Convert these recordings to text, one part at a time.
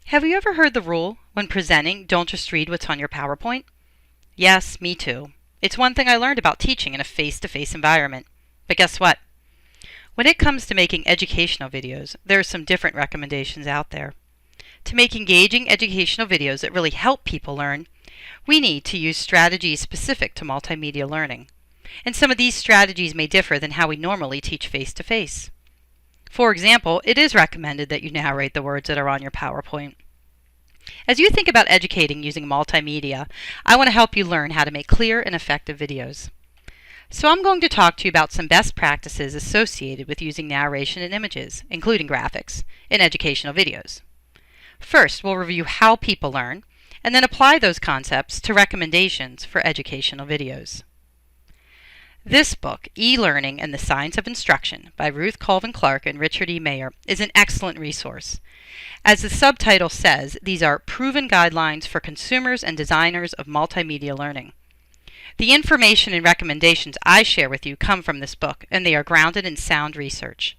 Have you ever heard the rule, when presenting, don't just read what's on your PowerPoint? Yes, me too. It's one thing I learned about teaching in a face-to-face environment. But guess what? When it comes to making educational videos, there are some different recommendations out there. To make engaging educational videos that really help people learn, we need to use strategies specific to multimedia learning. And some of these strategies may differ than how we normally teach face-to-face. For example, it is recommended that you narrate the words that are on your PowerPoint. As you think about educating using multimedia, I want to help you learn how to make clear and effective videos. So I'm going to talk to you about some best practices associated with using narration and images, including graphics, in educational videos. First, we'll review how people learn, and then apply those concepts to recommendations for educational videos. This book, E-Learning and the Science of Instruction, by Ruth Colvin Clark and Richard E. Mayer, is an excellent resource. As the subtitle says, these are proven guidelines for consumers and designers of multimedia learning. The information and recommendations I share with you come from this book, and they are grounded in sound research.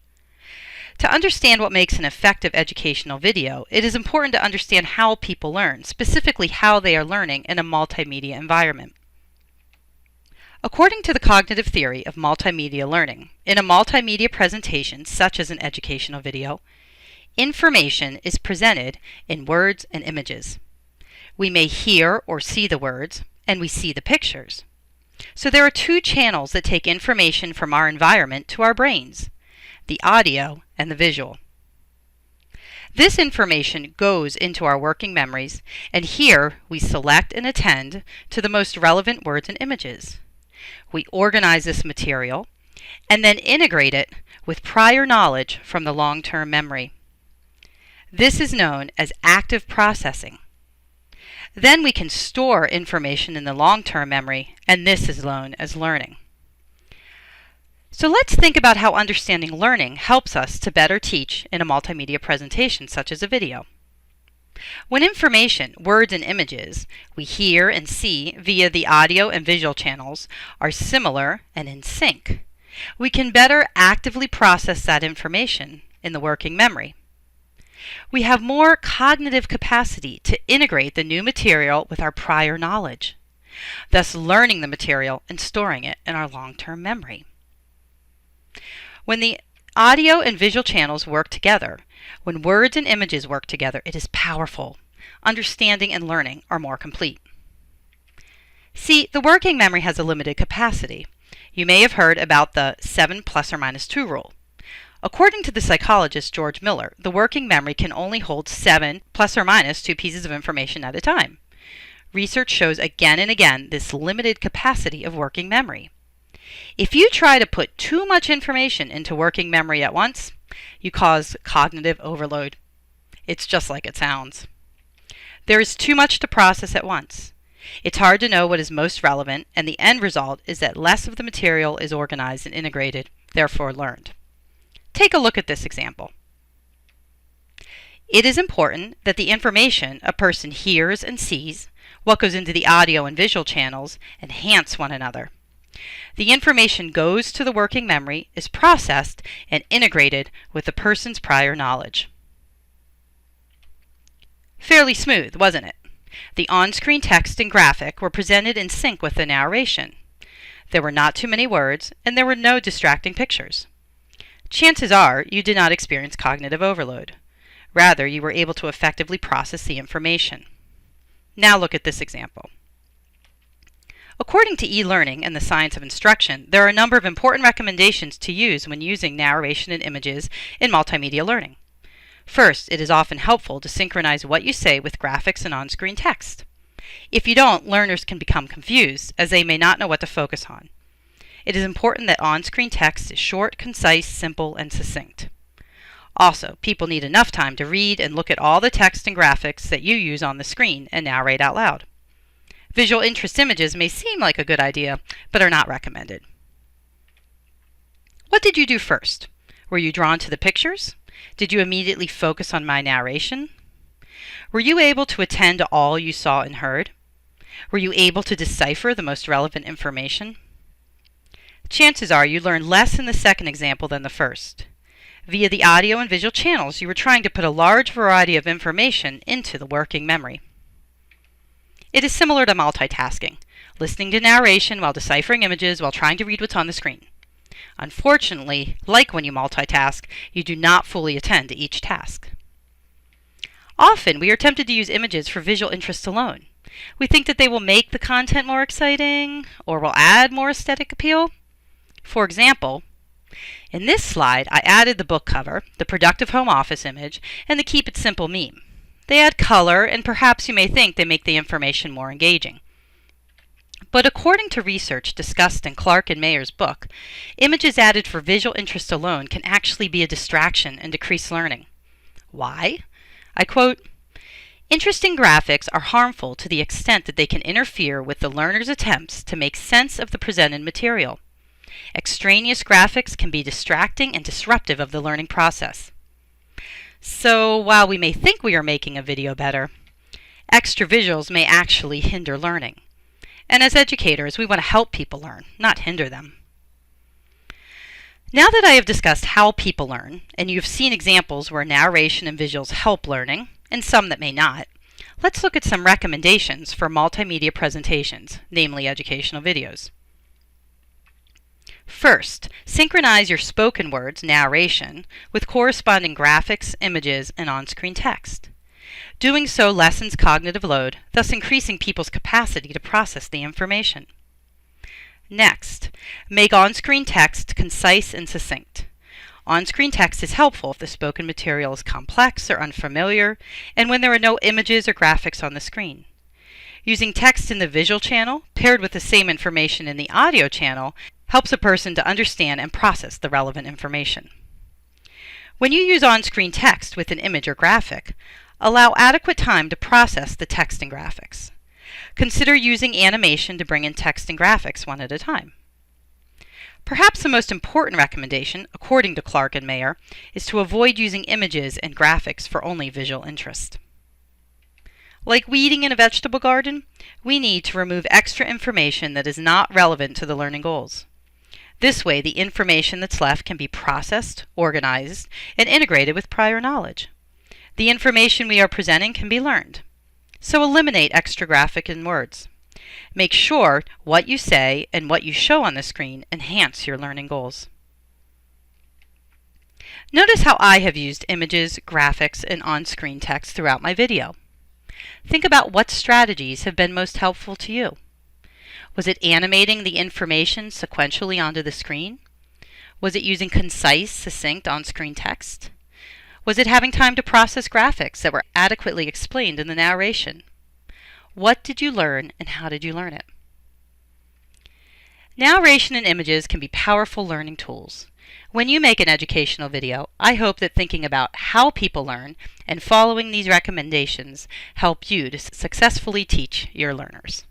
To understand what makes an effective educational video, it is important to understand how people learn, specifically how they are learning in a multimedia environment. According to the cognitive theory of multimedia learning, in a multimedia presentation, such as an educational video, information is presented in words and images. We may hear or see the words, and we see the pictures. So there are two channels that take information from our environment to our brains, the audio and the visual. This information goes into our working memories, and here we select and attend to the most relevant words and images. We organize this material and then integrate it with prior knowledge from the long-term memory. This is known as active processing. Then we can store information in the long-term memory, and this is known as learning. So let's think about how understanding learning helps us to better teach in a multimedia presentation such as a video. When information, words and images, we hear and see via the audio and visual channels are similar and in sync, we can better actively process that information in the working memory. We have more cognitive capacity to integrate the new material with our prior knowledge, thus learning the material and storing it in our long-term memory. When the audio and visual channels work together, when words and images work together, it is powerful. Understanding and learning are more complete. See, the working memory has a limited capacity. You may have heard about the 7 plus or minus 2 rule. According to the psychologist George Miller, the working memory can only hold 7 plus or minus 2 pieces of information at a time. Research shows again and again this limited capacity of working memory. If you try to put too much information into working memory at once, you cause cognitive overload. It's just like it sounds. There is too much to process at once. It's hard to know what is most relevant, and the end result is that less of the material is organized and integrated, therefore learned. Take a look at this example. It is important that the information a person hears and sees, what goes into the audio and visual channels, enhance one another. The information goes to the working memory, is processed, and integrated with the person's prior knowledge. Fairly smooth, wasn't it? The on-screen text and graphic were presented in sync with the narration. There were not too many words, and there were no distracting pictures. Chances are you did not experience cognitive overload. Rather, you were able to effectively process the information. Now look at this example. According to E-Learning and the Science of Instruction, there are a number of important recommendations to use when using narration and images in multimedia learning. First, it is often helpful to synchronize what you say with graphics and on-screen text. If you don't, learners can become confused, as they may not know what to focus on. It is important that on-screen text is short, concise, simple, and succinct. Also, people need enough time to read and look at all the text and graphics that you use on the screen and narrate out loud. Visual interest images may seem like a good idea, but are not recommended. What did you do first? Were you drawn to the pictures? Did you immediately focus on my narration? Were you able to attend to all you saw and heard? Were you able to decipher the most relevant information? Chances are you learned less in the second example than the first. Via the audio and visual channels, you were trying to put a large variety of information into the working memory. It is similar to multitasking, listening to narration while deciphering images while trying to read what's on the screen. Unfortunately, like when you multitask, you do not fully attend to each task. Often, we are tempted to use images for visual interest alone. We think that they will make the content more exciting or will add more aesthetic appeal. For example, in this slide, I added the book cover, the productive home office image, and the keep it simple meme. They add color, and perhaps you may think they make the information more engaging. But according to research discussed in Clark and Mayer's book, images added for visual interest alone can actually be a distraction and decrease learning. Why? I quote, "Interesting graphics are harmful to the extent that they can interfere with the learner's attempts to make sense of the presented material. Extraneous graphics can be distracting and disruptive of the learning process." So while we may think we are making a video better, extra visuals may actually hinder learning. And as educators, we want to help people learn, not hinder them. Now that I have discussed how people learn, and you've seen examples where narration and visuals help learning, and some that may not, let's look at some recommendations for multimedia presentations, namely educational videos. First, synchronize your spoken words, narration, with corresponding graphics, images, and on-screen text. Doing so lessens cognitive load, thus increasing people's capacity to process the information. Next, make on-screen text concise and succinct. On-screen text is helpful if the spoken material is complex or unfamiliar, and when there are no images or graphics on the screen. Using text in the visual channel, paired with the same information in the audio channel, helps a person to understand and process the relevant information. When you use on-screen text with an image or graphic, allow adequate time to process the text and graphics. Consider using animation to bring in text and graphics one at a time. Perhaps the most important recommendation, according to Clark and Mayer, is to avoid using images and graphics for only visual interest. Like weeding in a vegetable garden, we need to remove extra information that is not relevant to the learning goals. This way, the information that's left can be processed, organized, and integrated with prior knowledge. The information we are presenting can be learned. So eliminate extra graphic and words. Make sure what you say and what you show on the screen enhance your learning goals. Notice how I have used images, graphics, and on-screen text throughout my video. Think about what strategies have been most helpful to you. Was it animating the information sequentially onto the screen? Was it using concise, succinct on-screen text? Was it having time to process graphics that were adequately explained in the narration? What did you learn and how did you learn it? Narration and images can be powerful learning tools. When you make an educational video, I hope that thinking about how people learn and following these recommendations help you to successfully teach your learners.